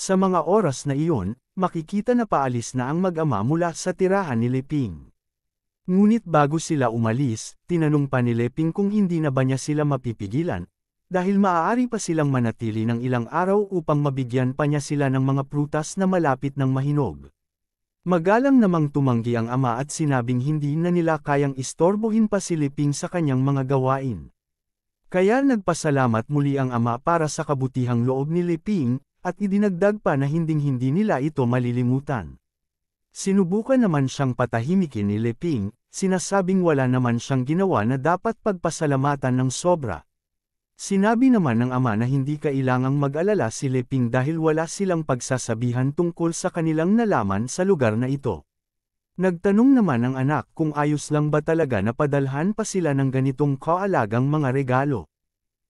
Sa mga oras na iyon, makikita na paalis na ang mag-ama mula sa tirahan ni Leping. Ngunit bago sila umalis, tinanong pa ni Leping kung hindi na ba niya sila mapipigilan, dahil maaari pa silang manatili ng ilang araw upang mabigyan pa niya sila ng mga prutas na malapit ng mahinog. Magalang namang tumanggi ang ama at sinabing hindi na nila kayang istorbohin pa si Leping sa kanyang mga gawain. Kaya nagpasalamat muli ang ama para sa kabutihang loob ni Leping, at idinagdag pa na hinding-hindi nila ito malilimutan. Sinubukan naman siyang patahimikin ni Leping, sinasabing wala naman siyang ginawa na dapat pagpasalamatan ng sobra. Sinabi naman ng ama na hindi kailangang mag-alala si Leping dahil wala silang pagsasabihan tungkol sa kanilang nalaman sa lugar na ito. Nagtanong naman ang anak kung ayos lang ba talaga na padalhan pa sila ng ganitong kaalagang mga regalo.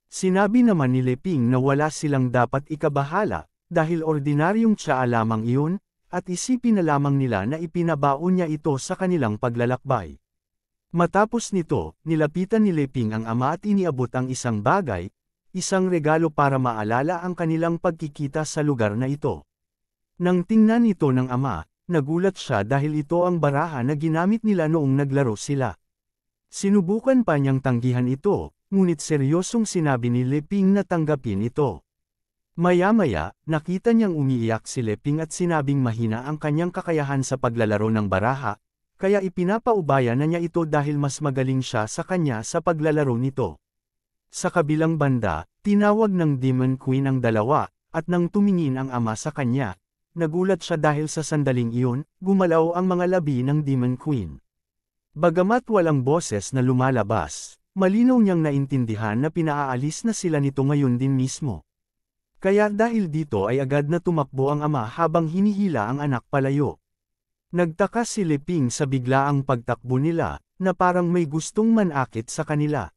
Sinabi naman ni Leping na wala silang dapat ikabahala, dahil ordinaryong tsaa lamang iyon, at isipin na lamang nila na ipinabaon niya ito sa kanilang paglalakbay. Matapos nito, nilapitan ni Leping ang ama at iniabot ang isang bagay, isang regalo para maalala ang kanilang pagkikita sa lugar na ito. Nang tingnan ito ng ama, nagulat siya dahil ito ang baraha na ginamit nila noong naglaro sila. Sinubukan pa niyang tanggihan ito, ngunit seryosong sinabi ni Leping na tanggapin ito. Maya-maya, nakita niyang umiiyak si Leping at sinabing mahina ang kanyang kakayahan sa paglalaro ng baraha, kaya ipinapaubaya na niya ito dahil mas magaling siya sa kanya sa paglalaro nito. Sa kabilang banda, tinawag ng Demon Queen ang dalawa, at nang tumingin ang ama sa kanya, nagulat siya dahil sa sandaling iyon, gumalaw ang mga labi ng Demon Queen. Bagamat walang boses na lumalabas, malinaw niyang naintindihan na pinaalis na sila nito ngayon din mismo. Kaya dahil dito ay agad na tumakbo ang ama habang hinihila ang anak palayo. Nagtaka si Leping sa biglaang pagtakbo nila, na parang may gustong manakit sa kanila.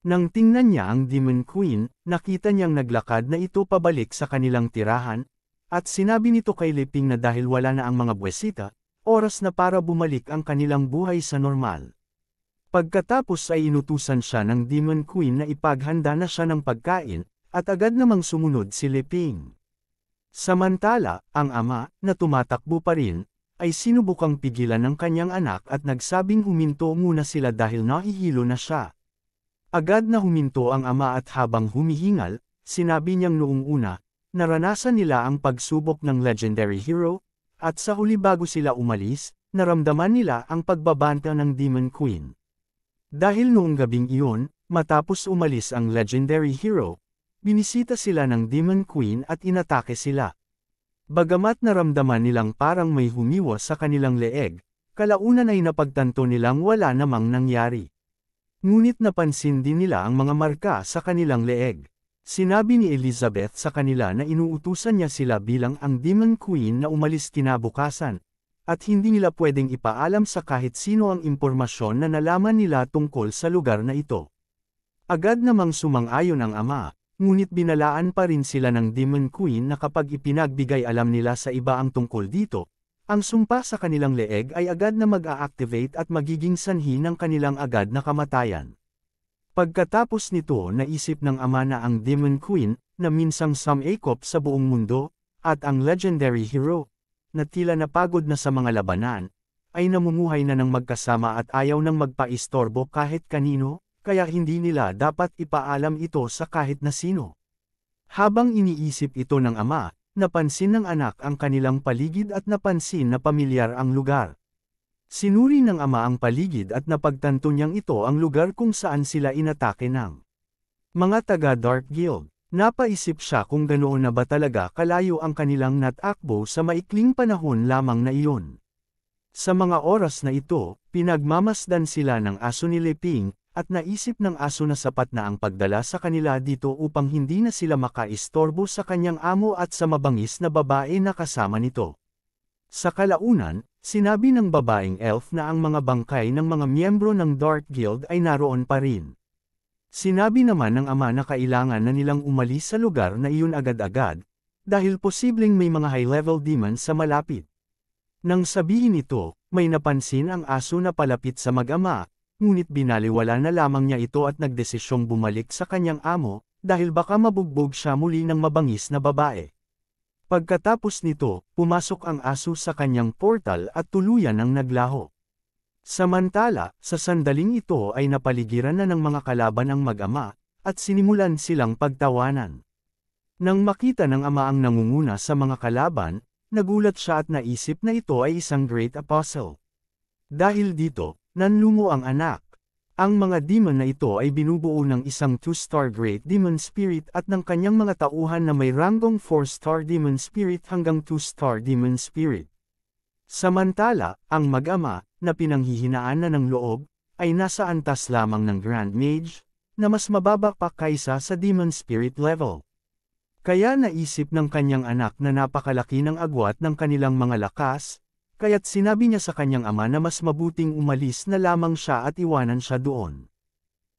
Nang tingnan niya ang Demon Queen, nakita niyang naglakad na ito pabalik sa kanilang tirahan, at sinabi nito kay Leping na dahil wala na ang mga buwesita, oras na para bumalik ang kanilang buhay sa normal. Pagkatapos ay inutusan siya ng Demon Queen na ipaghanda na siya ng pagkain, at agad namang sumunod si Leping. Samantala, ang ama, na tumatakbo pa rin, ay sinubukang pigilan ng kanyang anak at nagsabing huminto muna sila dahil nahihilo na siya. Agad na huminto ang ama at habang humihingal, sinabi niyang noong una, naranasan nila ang pagsubok ng legendary hero, at sa huli bago sila umalis, naramdaman nila ang pagbabanta ng Demon Queen. Dahil noong gabing iyon, matapos umalis ang legendary hero, binisita sila ng Demon Queen at inatake sila. Bagamat naramdaman nilang parang may humiwas sa kanilang leeg, kalaunan ay napagtanto nilang wala namang nangyari. Ngunit napansin din nila ang mga marka sa kanilang leeg. Sinabi ni Elizabeth sa kanila na inuutusan niya sila bilang ang Demon Queen na umalis kinabukasan, at hindi nila pwedeng ipaalam sa kahit sino ang impormasyon na nalaman nila tungkol sa lugar na ito. Agad namang sumang-ayon ang ama, ngunit binalaan pa rin sila ng Demon Queen na kapag ipinagbigay alam nila sa iba ang tungkol dito, ang sumpa sa kanilang leeg ay agad na mag-a-activate at magiging sanhi ng kanilang agad na kamatayan. Pagkatapos nito naisip ng ama na ang Demon Queen, na minsang sumangkop sa buong mundo, at ang legendary hero, na tila napagod na sa mga labanan, ay namumuhay na ng magkasama at ayaw nang magpaistorbo kahit kanino, kaya hindi nila dapat ipaalam ito sa kahit na sino. Habang iniisip ito ng ama, napansin ng anak ang kanilang paligid at napansin na pamilyar ang lugar. Sinuri ng ama ang paligid at napagtanto niyang ito ang lugar kung saan sila inatake ng mga taga-Dark Guild. Napaisip siya kung ganoon na ba talaga kalayo ang kanilang natakbo sa maikling panahon lamang na iyon. Sa mga oras na ito, pinagmamasdan sila ng aso ni Leping, at naisip ng aso na sapat na ang pagdala sa kanila dito upang hindi na sila makaistorbo sa kanyang amo at sa mabangis na babae na kasama nito. Sa kalaunan, sinabi ng babaeng elf na ang mga bangkay ng mga miyembro ng Dark Guild ay naroon pa rin. Sinabi naman ng ama na kailangan na nilang umalis sa lugar na iyon agad-agad, dahil posibleng may mga high-level demons sa malapit. Nang sabihin ito, may napansin ang aso na palapit sa mag-ama, ngunit binaliwala na lamang niya ito at nagdesisyong bumalik sa kanyang amo, dahil baka mabugbog siya muli ng mabangis na babae. Pagkatapos nito, pumasok ang aso sa kanyang portal at tuluyan ang naglaho. Samantala, sa sandaling ito ay napaligiran na ng mga kalaban ang mag-ama, at sinimulan silang pagtawanan. Nang makita ng ama ang nangunguna sa mga kalaban, nagulat siya at naisip na ito ay isang great apostle. Dahil dito, nanlumo ang anak. Ang mga demon na ito ay binubuo ng isang 2-star Great Demon Spirit at ng kanyang mga tauhan na may ranggong 4-star Demon Spirit hanggang 2-star Demon Spirit. Samantala, ang mag-ama, na pinanghihinaan na ng loob, ay nasa antas lamang ng Grand Mage, na mas mababa pa kaysa sa Demon Spirit level. Kaya naisip ng kanyang anak na napakalaki ng agwat ng kanilang mga lakas, kaya't sinabi niya sa kanyang ama na mas mabuting umalis na lamang siya at iwanan siya doon.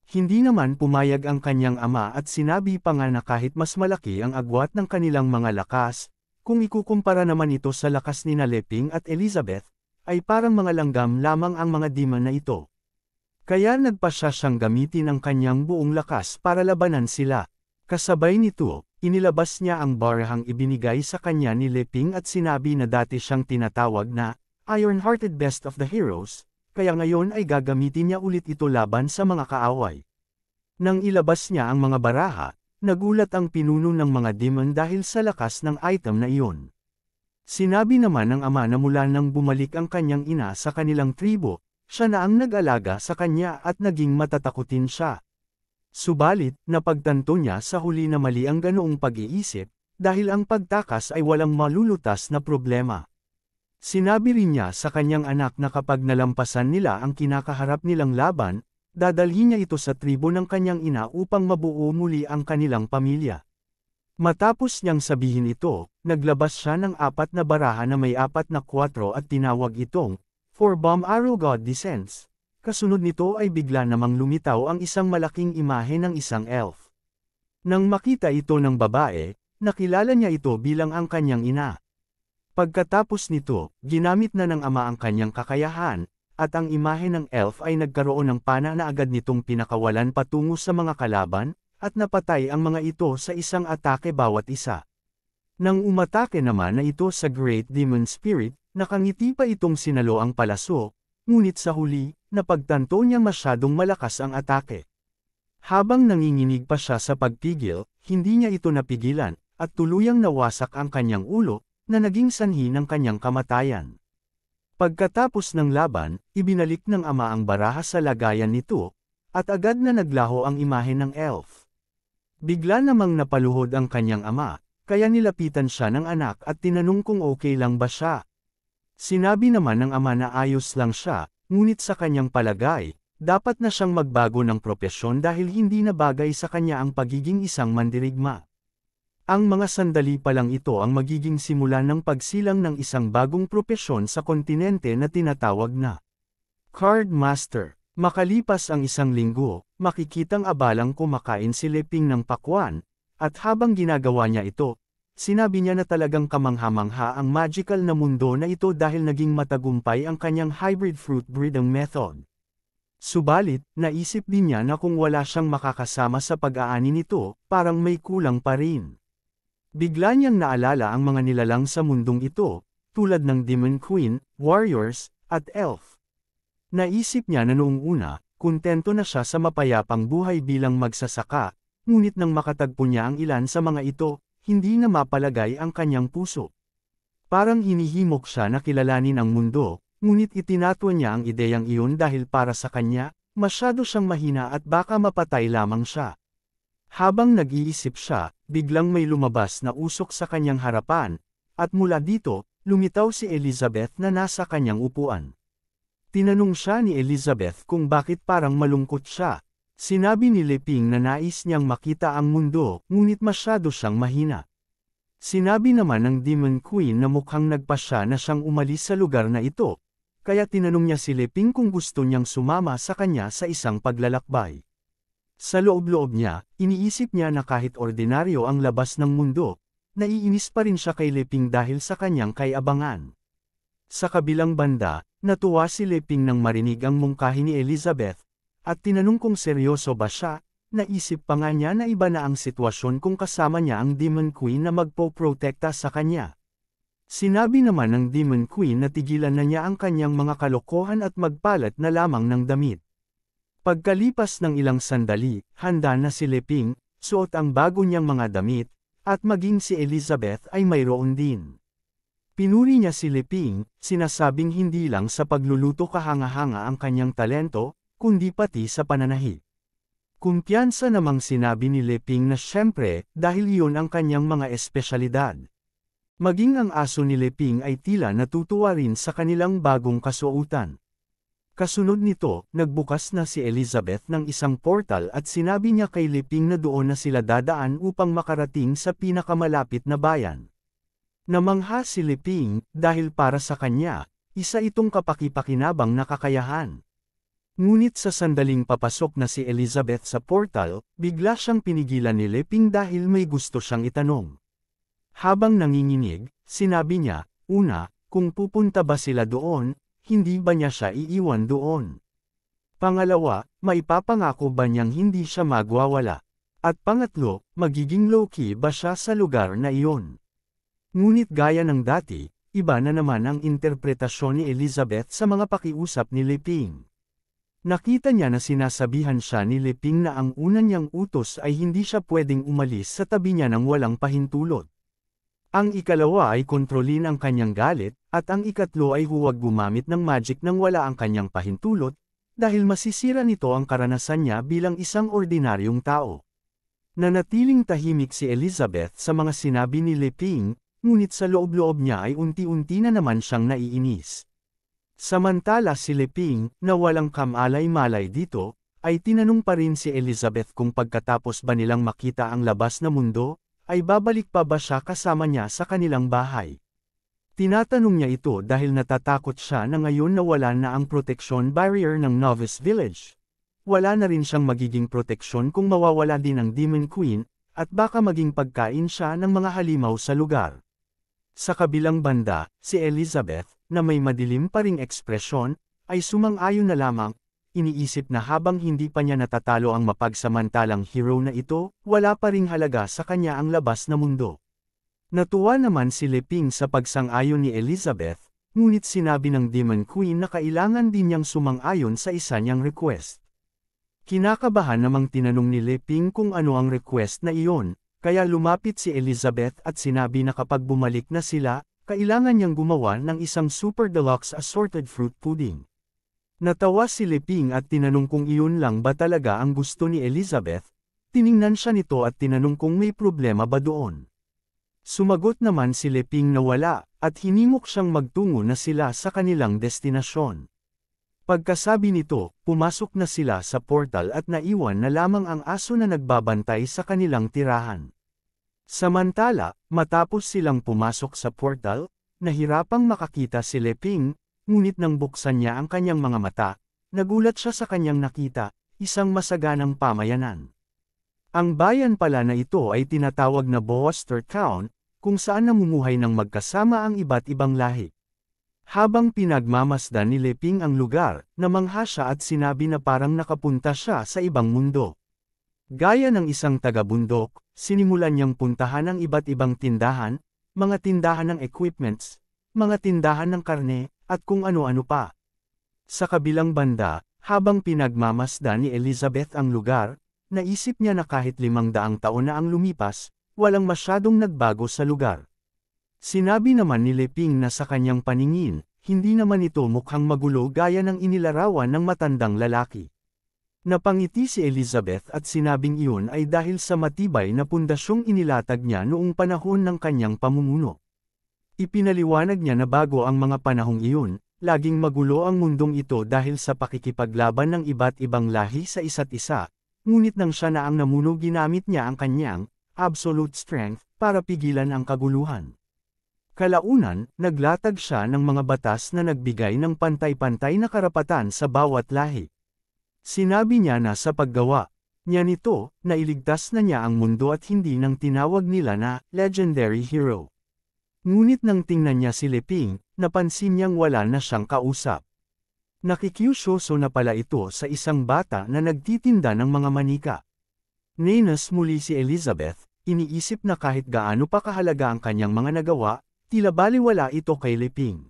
Hindi naman pumayag ang kanyang ama at sinabi pa nga na kahit mas malaki ang agwat ng kanilang mga lakas, kung ikukumpara naman ito sa lakas ni Leping at Elizabeth, ay parang mga langgam lamang ang mga demon na ito. Kaya nagpasya siyang gamitin ang kanyang buong lakas para labanan sila. Kasabay nito, inilabas niya ang barahang ibinigay sa kanya ni Leping at sinabi na dati siyang tinatawag na Iron-Hearted Best of the Heroes, kaya ngayon ay gagamitin niya ulit ito laban sa mga kaaway. Nang ilabas niya ang mga baraha, nagulat ang pinuno ng mga demon dahil sa lakas ng item na iyon. Sinabi naman ng ama na mula nang bumalik ang kanyang ina sa kanilang tribo, siya na ang nag-alaga sa kanya at naging matatakutin siya. Subalit, napagtanto niya sa huli na mali ang ganoong pag-iisip, dahil ang pagtakas ay walang malulutas na problema. Sinabi rin niya sa kanyang anak na kapag nalampasan nila ang kinakaharap nilang laban, dadalhin niya ito sa tribo ng kanyang ina upang mabuo muli ang kanilang pamilya. Matapos niyang sabihin ito, naglabas siya ng 4 na baraha na may 4 na 4 at tinawag itong, For Bomb Arrow God Descends. Kasunod nito ay bigla namang lumitaw ang isang malaking imahe ng isang elf. Nang makita ito ng babae, nakilala niya ito bilang ang kanyang ina. Pagkatapos nito, ginamit na ng ama ang kanyang kakayahan, at ang imahe ng elf ay nagkaroon ng pana na agad nitong pinakawalan patungo sa mga kalaban, at napatay ang mga ito sa isang atake bawat isa. Nang umatake naman na ito sa Great Demon Spirit, nakangiti pa itong sinalo ang palaso, ngunit sa huli, napagtanto niyang masyadong malakas ang atake. Habang nanginginig pa siya sa pagpigil, hindi niya ito napigilan, at tuluyang nawasak ang kanyang ulo, na naging sanhi ng kanyang kamatayan. Pagkatapos ng laban, ibinalik ng ama ang baraha sa lagayan nito, at agad na naglaho ang imahe ng elf. Bigla namang napaluhod ang kanyang ama, kaya nilapitan siya ng anak at tinanong kung okay lang ba siya. Sinabi naman ng ama na ayos lang siya, ngunit sa kanyang palagay, dapat na siyang magbago ng propesyon dahil hindi na bagay sa kanya ang pagiging isang mandirigma. Ang mga sandali pa lang ito ang magiging simula ng pagsilang ng isang bagong propesyon sa kontinente na tinatawag na Card Master. Makalipas ang isang linggo, makikitang abalang kumakain si Leping ng pakwan, at habang ginagawa niya ito, sinabi niya na talagang kamangha-mangha ang magical na mundo na ito dahil naging matagumpay ang kanyang hybrid fruit breeding method. Subalit, naisip din niya na kung wala siyang makakasama sa pag-aani nito, parang may kulang pa rin. Bigla niyang naalala ang mga nilalang sa mundong ito, tulad ng Demon Queen, Warriors, at Elf. Naisip niya na noong una, kontento na siya sa mapayapang buhay bilang magsasaka, ngunit nang makatagpo niya ang ilan sa mga ito, hindi na mapalagay ang kanyang puso. Parang hinihimok siya na kilalanin ang mundo, ngunit itinatwa niya ang ideyang iyon dahil para sa kanya, masyado siyang mahina at baka mapatay lamang siya. Habang nag-iisip siya, biglang may lumabas na usok sa kanyang harapan, at mula dito, lumitaw si Elizabeth na nasa kanyang upuan. Tinanong siya ni Elizabeth kung bakit parang malungkot siya. Sinabi ni Leping na nais niyang makita ang mundo, ngunit masyado siyang mahina. Sinabi naman ng Demon Queen na mukhang nagpasya na siyang umalis sa lugar na ito, kaya tinanong niya si Leping kung gusto niyang sumama sa kanya sa isang paglalakbay. Sa loob-loob niya, iniisip niya na kahit ordinaryo ang labas ng mundo, naiinis pa rin siya kay Leping dahil sa kanyang kayabangan. Sa kabilang banda, natuwa si Leping nang marinig ang mungkahi ni Elizabeth, at tinanong kung seryoso ba siya, naisip pa nga niya na iba na ang sitwasyon kung kasama niya ang Demon Queen na magpoprotekta sa kanya. Sinabi naman ng Demon Queen na tigilan na niya ang kanyang mga kalokohan at magpalat na lamang ng damit. Pagkalipas ng ilang sandali, handa na si Leping, suot ang bago niyang mga damit, at maging si Elizabeth ay mayroon din. Pinuri niya si Leping, sinasabing hindi lang sa pagluluto kahanga-hanga ang kanyang talento, kundi pati sa pananahit. Kumpiyansa namang sinabi ni Leping na syempre, dahil iyon ang kanyang mga espesyalidad. Maging ang aso ni Leping ay tila natutuwa rin sa kanilang bagong kasuotan. Kasunod nito, nagbukas na si Elizabeth ng isang portal at sinabi niya kay Leping na doon na sila dadaan upang makarating sa pinakamalapit na bayan. Namangha si Leping, dahil para sa kanya, isa itong kapaki-pakinabang na kakayahan. Ngunit sa sandaling papasok na si Elizabeth sa portal, bigla siyang pinigilan ni Leping dahil may gusto siyang itanong. Habang nanginginig, sinabi niya, una, kung pupunta ba sila doon, hindi ba niya siya iiwan doon? Pangalawa, maipapangako ba niyang hindi siya magwawala? At pangatlo, magiging low-key ba siya sa lugar na iyon? Ngunit gaya ng dati, iba na naman ang interpretasyon ni Elizabeth sa mga pakiusap ni Leping. Nakita niya na sinasabihan siya ni Leping na ang una niyang utos ay hindi siya pwedeng umalis sa tabi niya ng walang pahintulot. Ang ikalawa ay kontrolin ang kanyang galit, at ang ikatlo ay huwag gumamit ng magic nang wala ang kanyang pahintulot, dahil masisira nito ang karanasan niya bilang isang ordinaryong tao. Nanatiling tahimik si Elizabeth sa mga sinabi ni Leping, ngunit sa loob-loob niya ay unti-unti na naman siyang naiinis. Samantala si Leping, na walang kamalay-malay dito, ay tinanong pa rin si Elizabeth kung pagkatapos ba nilang makita ang labas na mundo, ay babalik pa ba siya kasama niya sa kanilang bahay. Tinatanong niya ito dahil natatakot siya na ngayon na wala na ang protection barrier ng Novice Village. Wala na rin siyang magiging proteksyon kung mawawala din ang Demon Queen, at baka maging pagkain siya ng mga halimaw sa lugar. Sa kabilang banda, si Elizabeth, na may madilim pa ring ekspresyon, ay sumang-ayon na lamang, iniisip na habang hindi pa niya natatalo ang mapagsamantalang hero na ito, wala pa ring halaga sa kanya ang labas na mundo. Natuwa naman si Leping sa pagsang-ayon ni Elizabeth, ngunit sinabi ng Demon Queen na kailangan din niyang sumang-ayon sa isa niyang request. Kinakabahan namang tinanong ni Leping kung ano ang request na iyon, kaya lumapit si Elizabeth at sinabi na kapag bumalik na sila, kailangan niyang gumawa ng isang super deluxe assorted fruit pudding. Natawa si Leping at tinanong kung iyon lang ba talaga ang gusto ni Elizabeth, tiningnan siya nito at tinanong kung may problema ba doon. Sumagot naman si Leping na wala, at hinimok siyang magtungo na sila sa kanilang destinasyon. Pagkasabi nito, pumasok na sila sa portal at naiwan na lamang ang aso na nagbabantay sa kanilang tirahan. Samantala, matapos silang pumasok sa portal, nahirapang makakita si Leping, ngunit nang buksan niya ang kanyang mga mata, nagulat siya sa kanyang nakita, isang masaganang pamayanan. Ang bayan pala na ito ay tinatawag na Boaster Town, kung saan namumuhay ng magkasama ang iba't ibang lahi. Habang pinagmamasdan ni Leping ang lugar, namangha siya at sinabi na parang nakapunta siya sa ibang mundo. Gaya ng isang taga-bundok, sinimulan niyang puntahan ang iba't ibang tindahan, mga tindahan ng equipments, mga tindahan ng karne, at kung ano-ano pa. Sa kabilang banda, habang pinagmamasdan ni Elizabeth ang lugar, naisip niya na kahit 500 taon na ang lumipas, walang masyadong nagbago sa lugar. Sinabi naman ni Leping na sa kanyang paningin, hindi naman ito mukhang magulo gaya ng inilarawan ng matandang lalaki. Napangiti si Elizabeth at sinabing iyon ay dahil sa matibay na pundasyong inilatag niya noong panahon ng kanyang pamumuno. Ipinaliwanag niya na bago ang mga panahong iyon, laging magulo ang mundong ito dahil sa pakikipaglaban ng iba't ibang lahi sa isa't isa, ngunit nang siya na ang namuno ginamit niya ang kanyang absolute strength para pigilan ang kaguluhan. Kalaunan, naglatag siya ng mga batas na nagbigay ng pantay-pantay na karapatan sa bawat lahi. Sinabi niya na sa paggawa niya nito, nailigtas na niya ang mundo at hindi nang tinawag nila na legendary hero. Ngunit nang tingnan niya si Leping, napansin niyang wala na siyang kausap. Nakikiusyoso na pala ito sa isang bata na nagtitinda ng mga manika. Nainas muli si Elizabeth, iniisip na kahit gaano pa kahalaga ang kanyang mga nagawa, tila balewala ito kay Leping.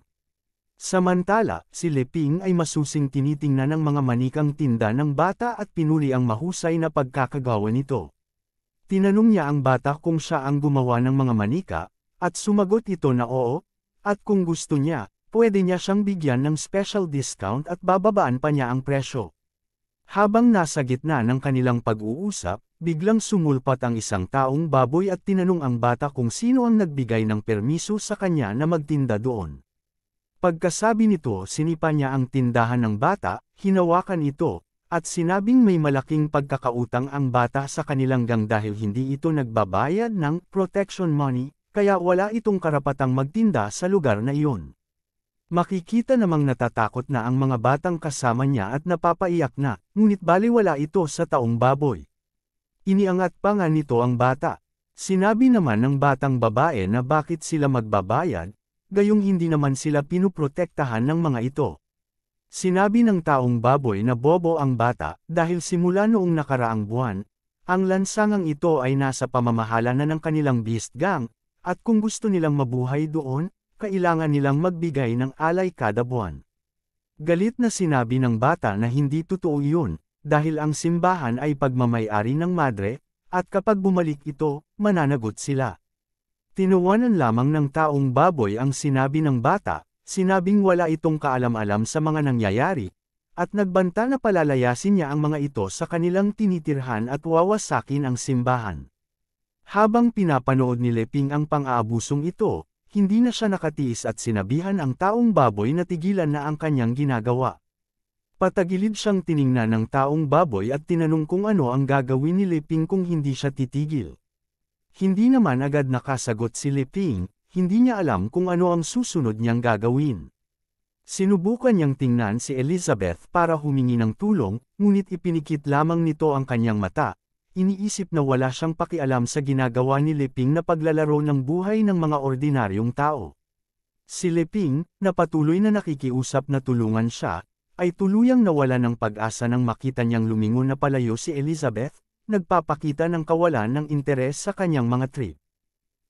Samantala, si Leping ay masusing tinitingnan ng mga manikang tinda ng bata at pinuli ang mahusay na pagkakagawa nito. Tinanong niya ang bata kung siya ang gumawa ng mga manika, at sumagot ito na oo, at kung gusto niya, pwede niya siyang bigyan ng special discount at bababaan pa niya ang presyo. Habang nasa gitna ng kanilang pag-uusap, biglang sumulpat ang isang taong baboy at tinanong ang bata kung sino ang nagbigay ng permiso sa kanya na magtinda doon. Pagkasabi nito, sinipa niya ang tindahan ng bata, hinawakan ito, at sinabing may malaking pagkakautang ang bata sa kanilang gang dahil hindi ito nagbabayad ng protection money, kaya wala itong karapatang magtinda sa lugar na iyon. Makikita namang natatakot na ang mga batang kasama niya at napapaiyak na, ngunit balewala ito sa taong baboy. Iniangat pa nga nito ang bata. Sinabi naman ng batang babae na bakit sila magbabayad, gayong hindi naman sila pinuprotektahan ng mga ito. Sinabi ng taong baboy na bobo ang bata, dahil simula noong nakaraang buwan, ang lansangang ito ay nasa pamamahala na ng kanilang beast gang, at kung gusto nilang mabuhay doon, kailangan nilang magbigay ng alay kada buwan. Galit na sinabi ng bata na hindi totoo iyon, dahil ang simbahan ay pagmamay-ari ng madre, at kapag bumalik ito, mananagot sila. Tinawanan lamang ng taong baboy ang sinabi ng bata, sinabing wala itong kaalam-alam sa mga nangyayari, at nagbanta na palalayasin niya ang mga ito sa kanilang tinitirhan at wawasakin ang simbahan. Habang pinapanood ni Leping ang pang-aabusong ito, hindi na siya nakatiis at sinabihan ang taong baboy na tigilan na ang kanyang ginagawa. Patagilid siyang tiningnan ng taong baboy at tinanong kung ano ang gagawin ni Leping kung hindi siya titigil. Hindi naman agad nakasagot si Leping, hindi niya alam kung ano ang susunod niyang gagawin. Sinubukan niyang tingnan si Elizabeth para humingi ng tulong, ngunit ipinikit lamang nito ang kanyang mata. Iniisip na wala siyang pakialam sa ginagawa ni Leping na paglalaro ng buhay ng mga ordinaryong tao. Si Leping, na patuloy na nakikiusap na tulungan siya, ay tuluyang nawala ng pag-asa nang makita niyang lumingon na palayo si Elizabeth, nagpapakita ng kawalan ng interes sa kanyang mga trip.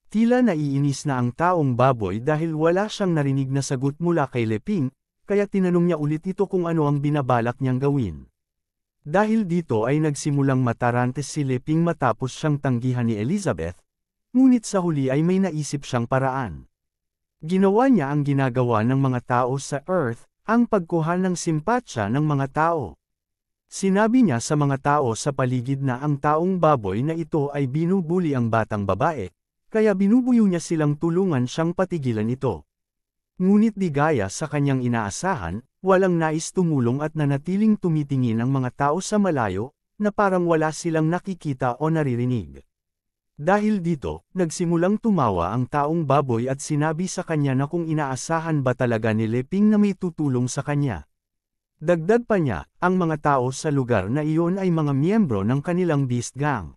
Tila naiinis na ang taong baboy dahil wala siyang narinig na sagot mula kay Leping, kaya tinanong niya ulit ito kung ano ang binabalak niyang gawin. Dahil dito ay nagsimulang matarantes si Leping matapos siyang tanggihan ni Elizabeth, ngunit sa huli ay may naisip siyang paraan. Ginawa niya ang ginagawa ng mga tao sa Earth, ang pagkuha ng simpatsya ng mga tao. Sinabi niya sa mga tao sa paligid na ang taong baboy na ito ay binubuli ang batang babae, kaya binubuyo niya silang tulungan siyang patigilan ito. Ngunit di gaya sa kanyang inaasahan, walang nais tumulong at nanatiling tumitingin ang mga tao sa malayo, na parang wala silang nakikita o naririnig. Dahil dito, nagsimulang tumawa ang taong baboy at sinabi sa kanya na kung inaasahan ba talaga ni Leping na may tutulong sa kanya. Dagdag pa niya, ang mga tao sa lugar na iyon ay mga miyembro ng kanilang beast gang.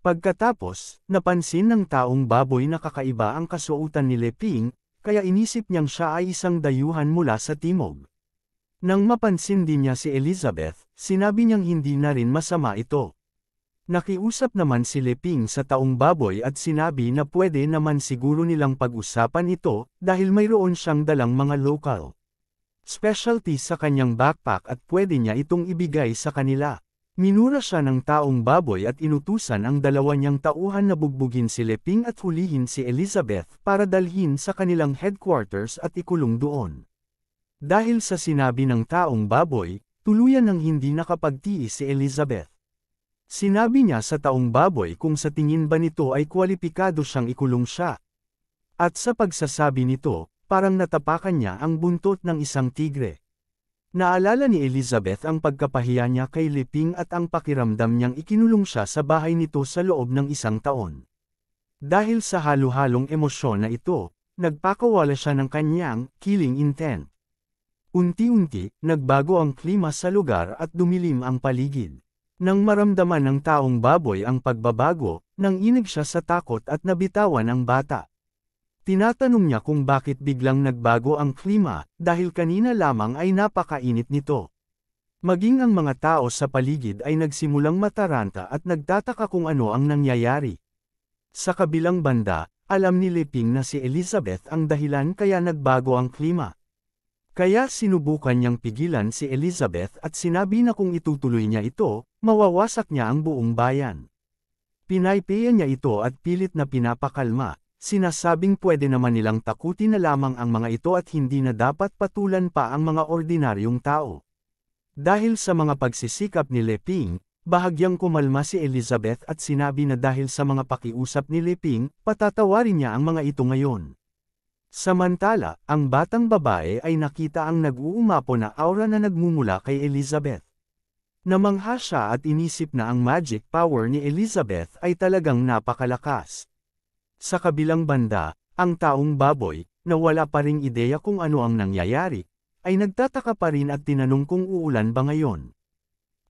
Pagkatapos, napansin ng taong baboy na kakaiba ang kasuotan ni Leping, kaya inisip niyang siya ay isang dayuhan mula sa timog. Nang mapansin din niya si Elizabeth, sinabi niyang hindi na rin masama ito. Nakiusap naman si Leping sa taong baboy at sinabi na pwede naman siguro nilang pag-usapan ito, dahil mayroon siyang dalang mga local specialty sa kanyang backpack at pwede niya itong ibigay sa kanila. Minura siya ng taong baboy at inutusan ang dalawa niyang tauhan na bugbugin si Leping at hulihin si Elizabeth para dalhin sa kanilang headquarters at ikulong doon. Dahil sa sinabi ng taong baboy, tuluyan nang hindi nakapagtiis si Elizabeth. Sinabi niya sa taong baboy kung sa tingin ba nito ay kwalipikado siyang ikulong siya. At sa pagsasabi nito, parang natapakan niya ang buntot ng isang tigre. Naalala ni Elizabeth ang pagkapahiya niya kay Leping at ang pakiramdam niyang ikinulong siya sa bahay nito sa loob ng 1 taon. Dahil sa halo-halong emosyon na ito, nagpakawala siya ng kanyang killing intent. Unti-unti, nagbago ang klima sa lugar at dumilim ang paligid. Nang maramdaman ng taong baboy ang pagbabago, nanginig siya sa takot at nabitawan ang bata. Tinatanong niya kung bakit biglang nagbago ang klima, dahil kanina lamang ay napakainit nito. Maging ang mga tao sa paligid ay nagsimulang mataranta at nagtataka kung ano ang nangyayari. Sa kabilang banda, alam ni Leping na si Elizabeth ang dahilan kaya nagbago ang klima. Kaya sinubukan niyang pigilan si Elizabeth at sinabi na kung itutuloy niya ito, mawawasak niya ang buong bayan. Pinaypaya niya ito at pilit na pinapakalma, sinasabing pwede naman nilang takutin na lamang ang mga ito at hindi na dapat patulan pa ang mga ordinaryong tao. Dahil sa mga pagsisikap ni Leping, bahagyang kumalma si Elizabeth at sinabi na dahil sa mga pakiusap ni Leping, patatawarin niya ang mga ito ngayon. Samantala, ang batang babae ay nakita ang nag-uumapo na aura na nagmumula kay Elizabeth. Namangha siya at inisip na ang magic power ni Elizabeth ay talagang napakalakas. Sa kabilang banda, ang taong baboy, na wala pa ring ideya kung ano ang nangyayari, ay nagtataka pa rin at tinanong kung uulan ba ngayon.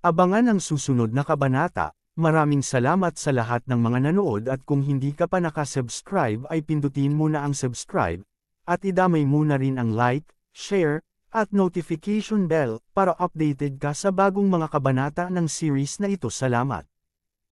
Abangan ang susunod na kabanata. Maraming salamat sa lahat ng mga nanood at kung hindi ka pa nakasubscribe ay pindutin mo na ang subscribe, at idamay mo na rin ang like, share, at notification bell para updated ka sa bagong mga kabanata ng series na ito. Salamat.